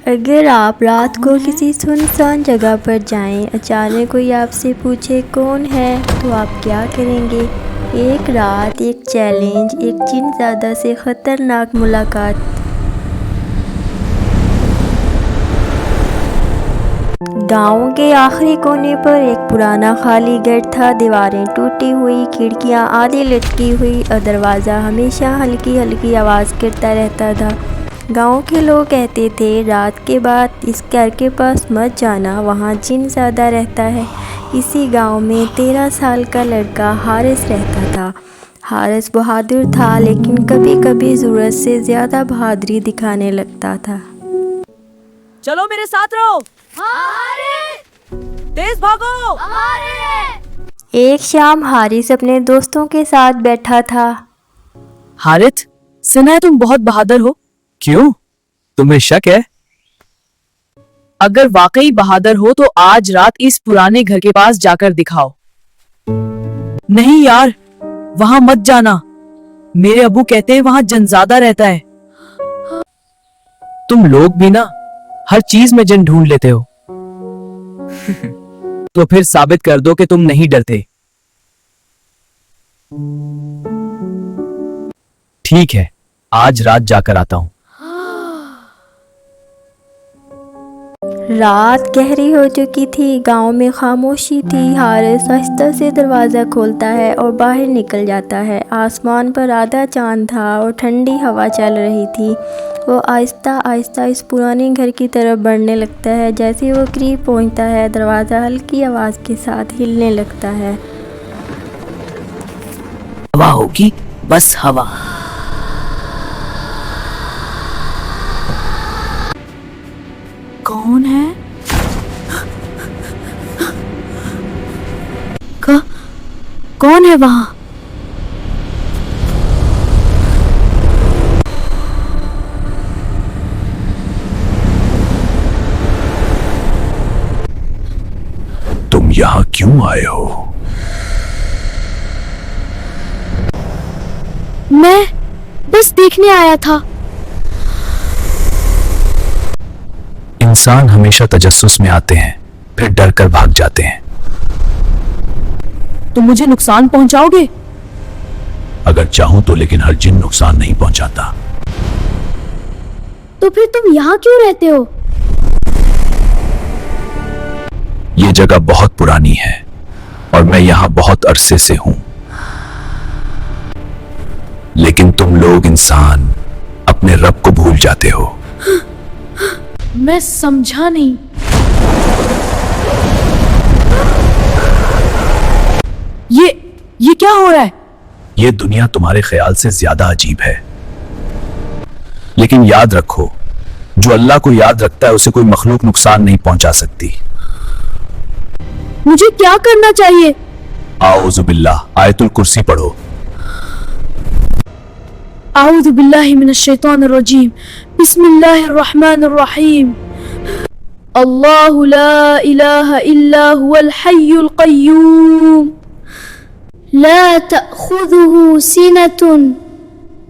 اگر آپ رات کو کسی سنسان جگہ پر جائیں، اچانک کوئی آپ سے پوچھے کون ہے، تو آپ کیا کریں گے؟ ایک رات، ایک چیلنج، ایک جن زادہ سے خطرناک ملاقات۔ گاؤں کے آخری کونے پر ایک پرانا خالی گھر تھا۔ دیواریں ٹوٹی ہوئی، کھڑکیاں آدھی لٹکی ہوئی اور دروازہ ہمیشہ ہلکی ہلکی آواز کرتا رہتا تھا۔ گاؤں کے لوگ کہتے تھے رات کے بعد اس گھر کے پاس مت جانا، وہاں جن زیادہ رہتا ہے۔ اسی گاؤں میں 13 سال کا لڑکا حارث رہتا تھا۔ حارث بہادر تھا، لیکن کبھی کبھی ضرورت سے زیادہ بہادری دکھانے لگتا تھا۔ چلو میرے ساتھ رہو۔ تیز بھاگو۔ ایک شام حارث اپنے دوستوں کے ساتھ بیٹھا تھا۔ حارث، سنا ہے تم بہت بہادر ہو۔ کیوں؟ تمہیں شک ہے؟ اگر واقعی بہادر ہو تو آج رات اس پرانے گھر کے پاس جا کر دکھاؤ۔ نہیں یار، وہاں مت جانا، میرے ابو کہتے ہیں وہاں جنزادہ رہتا ہے۔ تم لوگ بھی نا ہر چیز میں جن ڈھونڈ لیتے ہو۔ تو پھر ثابت کر دو کہ تم نہیں ڈرتے۔ ٹھیک ہے، آج رات جا کر آتا ہوں۔ رات گہری ہو چکی تھی، گاؤں میں خاموشی تھی۔ حارث آہستہ سے دروازہ کھولتا ہے اور باہر نکل جاتا ہے۔ آسمان پر آدھا چاند تھا اور ٹھنڈی ہوا چل رہی تھی۔ وہ آہستہ آہستہ اس پرانے گھر کی طرف بڑھنے لگتا ہے۔ جیسے وہ قریب پہنچتا ہے، دروازہ ہلکی آواز کے ساتھ ہلنے لگتا ہے۔ ہوا ہوگی، بس ہوا۔ کون ہے؟ کون ہے وہاں؟ تم یہاں کیوں آئے ہو؟ میں بس دیکھنے آیا تھا۔ انسان ہمیشہ تجسس میں آتے ہیں، پھر ڈر کر بھاگ جاتے ہیں۔ تم مجھے نقصان پہنچاؤ گے؟ اگر چاہوں تو، لیکن ہر جن نقصان نہیں پہنچاتا۔ تو پھر تم یہاں کیوں رہتے ہو؟ یہ جگہ بہت پرانی ہے اور میں یہاں بہت عرصے سے ہوں، لیکن تم لوگ انسان اپنے رب کو بھول جاتے ہو۔ میں سمجھا نہیں۔ یہ کیا ہو رہا ہے؟ یہ دنیا تمہارے خیال سے زیادہ عجیب ہے، لیکن یاد رکھو، جو اللہ کو یاد رکھتا ہے اسے کوئی مخلوق نقصان نہیں پہنچا سکتی۔ مجھے کیا کرنا چاہیے؟ اعوذ باللہ، آیت الکرسی پڑھو۔ اعوذ باللہ من الشیطان الرجیم، بسم اللہ الرحمن الرحیم۔ اللہ لا الہ الا هو الحی القیوم، لا تأخذه سنة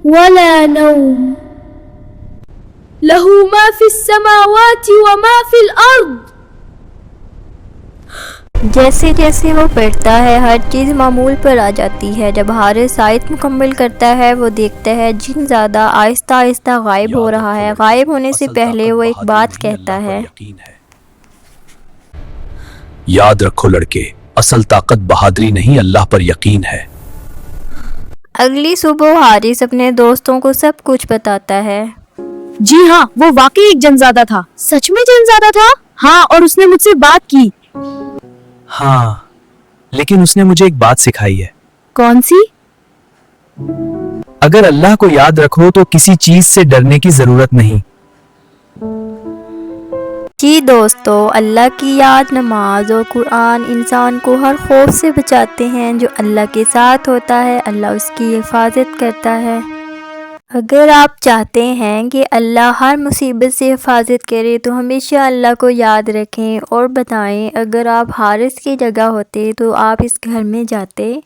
ولا نوم، له ما في السماوات وما في الأرض۔ جیسے جیسے وہ پڑھتا ہے، ہر چیز معمول پر آ جاتی ہے۔ جب حارث آیت مکمل کرتا ہے، وہ دیکھتا ہے جن زیادہ آہستہ آہستہ غائب ہو رہا ہے۔ غائب ہونے سے پہلے وہ ایک بات کہتا ہے۔ یاد رکھو لڑکے، اصل طاقت بہادری نہیں، اللہ پر یقین ہے۔ اگلی صبح حارث اپنے دوستوں کو سب کچھ بتاتا ہے۔ جی ہاں، وہ واقعی ایک جنزادہ تھا۔ سچ میں جنزادہ تھا؟ ہاں، اور اس نے مجھ سے بات کی۔ ہاں، لیکن اس نے مجھے ایک بات سکھائی ہے۔ کون سی؟ اگر اللہ کو یاد رکھو تو کسی چیز سے ڈرنے کی ضرورت نہیں۔ جی دوستو، اللہ کی یاد، نماز اور قرآن انسان کو ہر خوف سے بچاتے ہیں۔ جو اللہ کے ساتھ ہوتا ہے، اللہ اس کی حفاظت کرتا ہے۔ اگر آپ چاہتے ہیں کہ اللہ ہر مصیبت سے حفاظت کرے تو ہمیشہ اللہ کو یاد رکھیں اور بتائیں، اگر آپ حارث کی جگہ ہوتے تو آپ اس گھر میں جاتے؟